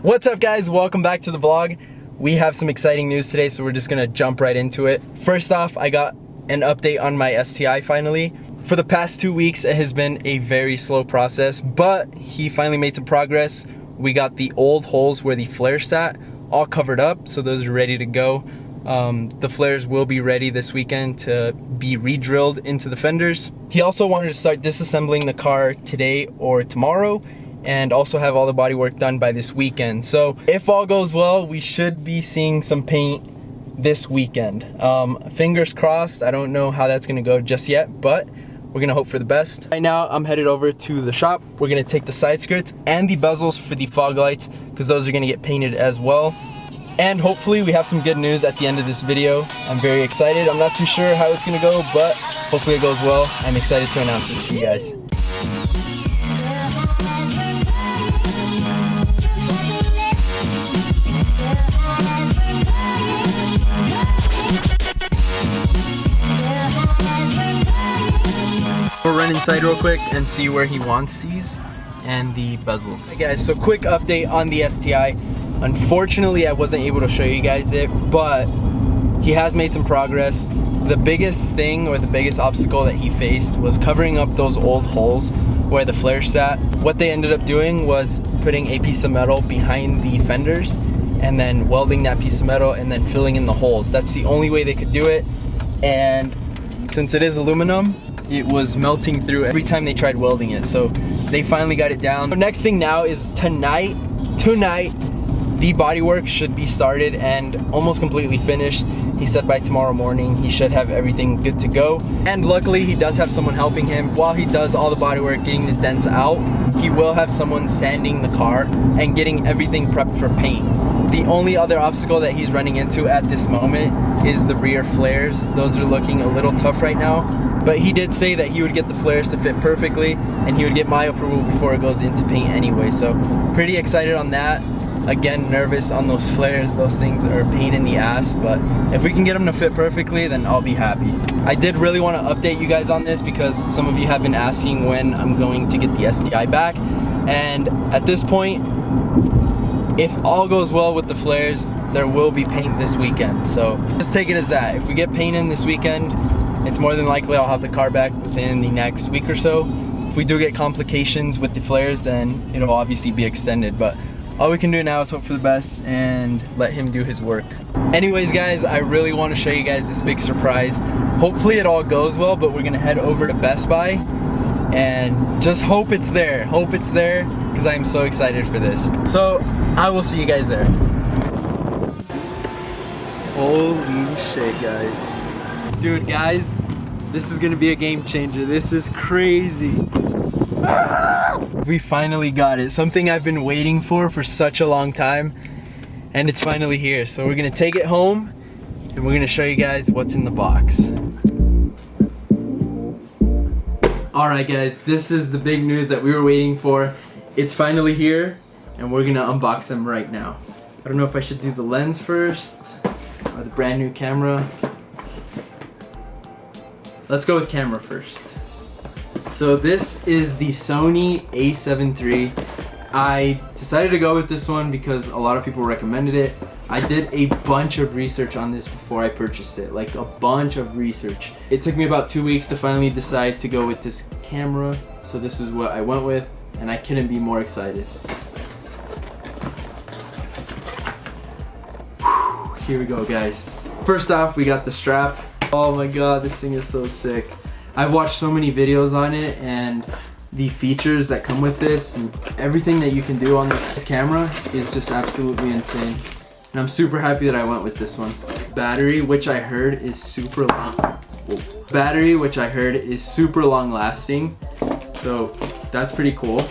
What's up guys, welcome back to the vlog. We have some exciting news today, so we're just gonna jump right into it. First off, I got an update on my STI finally. For the past 2 weeks, it has been a very slow process, but he finally made some progress. We got the old holes where the flare sat all covered up, so those are ready to go. The flares will be ready this weekend to be re-drilled into the fenders. He also wanted to start disassembling the car today or tomorrow, and also have all the body work done by this weekend. So if all goes well, we should be seeing some paint this weekend. Fingers crossed. I don't know how that's gonna go just yet, but we're gonna hope for the best. Right now, I'm headed over to the shop. We're gonna take the side skirts and the bezels for the fog lights, because those are gonna get painted as well. And hopefully we have some good news at the end of this video. I'm very excited. I'm not too sure how it's gonna go, but hopefully it goes well. I'm excited to announce this to you guys. We'll run inside real quick and see where he wants these and the bezels. Hey guys, so quick update on the STI. Unfortunately, I wasn't able to show you guys it, but he has made some progress. The biggest thing, or the biggest obstacle that he faced, was covering up those old holes where the flare sat. What they ended up doing was putting a piece of metal behind the fenders and then welding that piece of metal and then filling in the holes. That's the only way they could do it, and since it is aluminum, it was melting through every time they tried welding it, so they finally got it down. The next thing now is tonight, the bodywork should be started and almost completely finished. He said by tomorrow morning he should have everything good to go. And luckily he does have someone helping him. While he does all the bodywork, getting the dents out, he will have someone sanding the car and getting everything prepped for paint. The only other obstacle that he's running into at this moment is the rear flares. Those are looking a little tough right now, but he did say that he would get the flares to fit perfectly and he would get my approval before it goes into paint anyway. So pretty excited on that. Again, nervous on those flares. Those things are a pain in the ass, but if we can get them to fit perfectly, then I'll be happy. I did really want to update you guys on this because some of you have been asking when I'm going to get the STI back, and at this point, if all goes well with the flares, there will be paint this weekend. So just take it as that. If we get paint in this weekend, it's more than likely I'll have the car back within the next week or so. If we do get complications with the flares, then it'll obviously be extended, but all we can do now is hope for the best and let him do his work. Anyways guys, I really want to show you guys this big surprise. Hopefully it all goes well, but we're gonna head over to Best Buy and just hope it's there. Hope it's there, because I am so excited for this. So I will see you guys there. Holy shit guys. Dude guys, this is gonna be a game changer. This is crazy. We finally got it. Something I've been waiting for such a long time, and it's finally here. So we're gonna take it home and we're gonna show you guys what's in the box. Alright guys, this is the big news that we were waiting for. It's finally here and we're gonna unbox them right now. I don't know if I should do the lens first or the brand new camera. Let's go with camera first. So this is the Sony a7 III. I decided to go with this one because a lot of people recommended it. I did a bunch of research on this before I purchased it, like a bunch of research. It took me about 2 weeks to finally decide to go with this camera, so this is what I went with, and I couldn't be more excited. Whew, here we go guys. First off, we got the strap. Oh my god, this thing is so sick. I've watched so many videos on it, and the features that come with this and everything that you can do on this camera is just absolutely insane. And I'm super happy that I went with this one. Battery, which I heard is super long. Battery, which I heard is super long lasting. So that's pretty cool.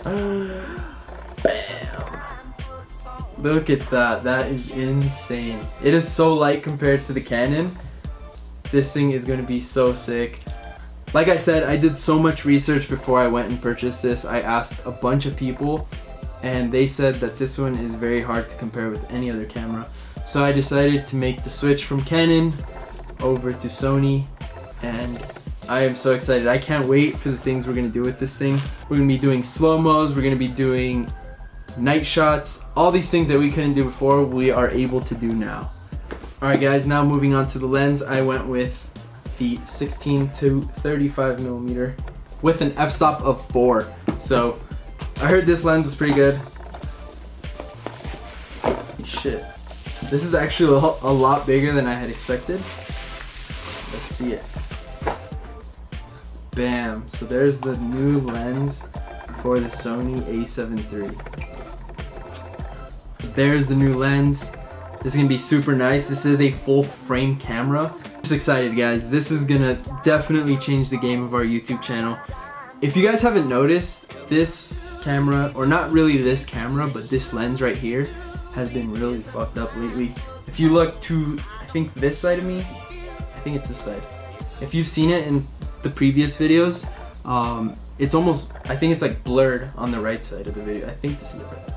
Bam. Look at that, that is insane. It is so light compared to the Canon. This thing is gonna be so sick. Like I said, I did so much research before I went and purchased this. I asked a bunch of people and they said that this one is very hard to compare with any other camera. So I decided to make the switch from Canon over to Sony, and I am so excited. I can't wait for the things we're gonna do with this thing. We're gonna be doing slow-mos, we're gonna be doing night shots, all these things that we couldn't do before, we are able to do now. Alright guys, now moving on to the lens, I went with the 16 to 35 millimeter with an f-stop of 4. So I heard this lens was pretty good. Shit. This is actually a lot bigger than I had expected. Let's see it. Bam. So there's the new lens for the Sony a7 III. There's the new lens. This is gonna be super nice. This is a full frame camera. Just excited guys. This is gonna definitely change the game of our YouTube channel. If you guys haven't noticed, this camera, or not really this camera, but this lens right here has been really fucked up lately. If you look to, I think this side of me, I think it's this side. If you've seen it in the previous videos, it's almost, I think it's like blurred on the right side of the video. I think this is the right,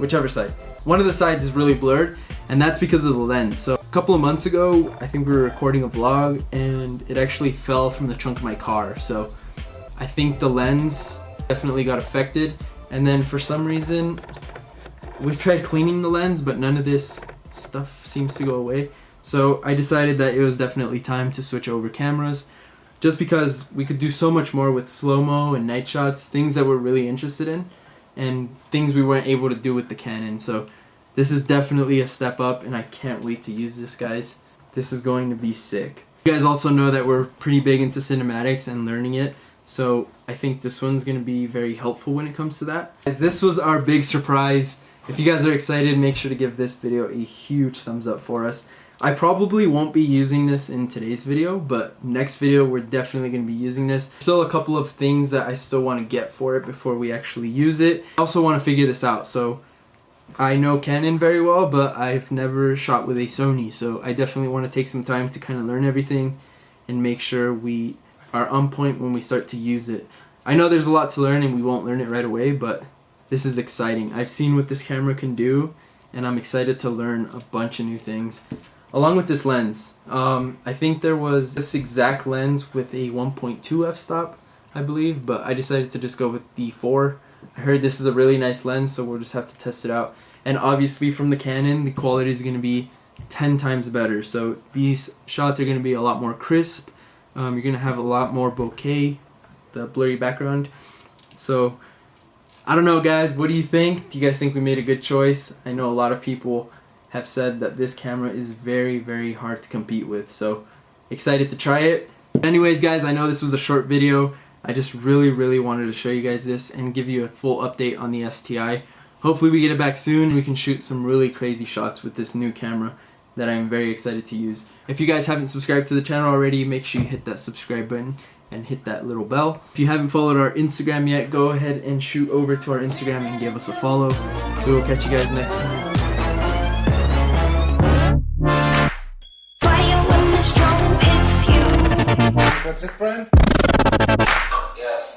whichever side. One of the sides is really blurred, and that's because of the lens. So a couple of months ago, I think we were recording a vlog and it actually fell from the trunk of my car. So I think the lens definitely got affected, and then for some reason, we've tried cleaning the lens, but none of this stuff seems to go away. So I decided that it was definitely time to switch over cameras, just because we could do so much more with slow-mo and night shots, things that we're really interested in, and things we weren't able to do with the Canon. So this is definitely a step up, and I can't wait to use this, guys. This is going to be sick. You guys also know that we're pretty big into cinematics and learning it, so I think this one's going to be very helpful when it comes to that. As this was our big surprise. If you guys are excited, make sure to give this video a huge thumbs up for us. I probably won't be using this in today's video, but next video we're definitely going to be using this. Still a couple of things that I still want to get for it before we actually use it. I also want to figure this out. So I know Canon very well, but I've never shot with a Sony, so I definitely want to take some time to kind of learn everything and make sure we are on point when we start to use it. I know there's a lot to learn and we won't learn it right away, but this is exciting. I've seen what this camera can do, and I'm excited to learn a bunch of new things. Along with this lens, I think there was this exact lens with a 1.2 f-stop, I believe, but I decided to just go with the 4. I heard this is a really nice lens, so we'll just have to test it out. And obviously from the Canon, the quality is going to be 10 times better. So these shots are going to be a lot more crisp. You're going to have a lot more bokeh, the blurry background. So I don't know guys, what do you think? Do you guys think we made a good choice? I know a lot of people have said that this camera is very, very hard to compete with, so excited to try it. Anyways guys, I know this was a short video. I just really wanted to show you guys this and give you a full update on the STI. Hopefully we get it back soon and we can shoot some really crazy shots with this new camera that I'm very excited to use. If you guys haven't subscribed to the channel already, make sure you hit that subscribe button and hit that little bell. If you haven't followed our Instagram yet, go ahead and shoot over to our Instagram and give us a follow. We will catch you guys next time. That's it, Brian? Yes.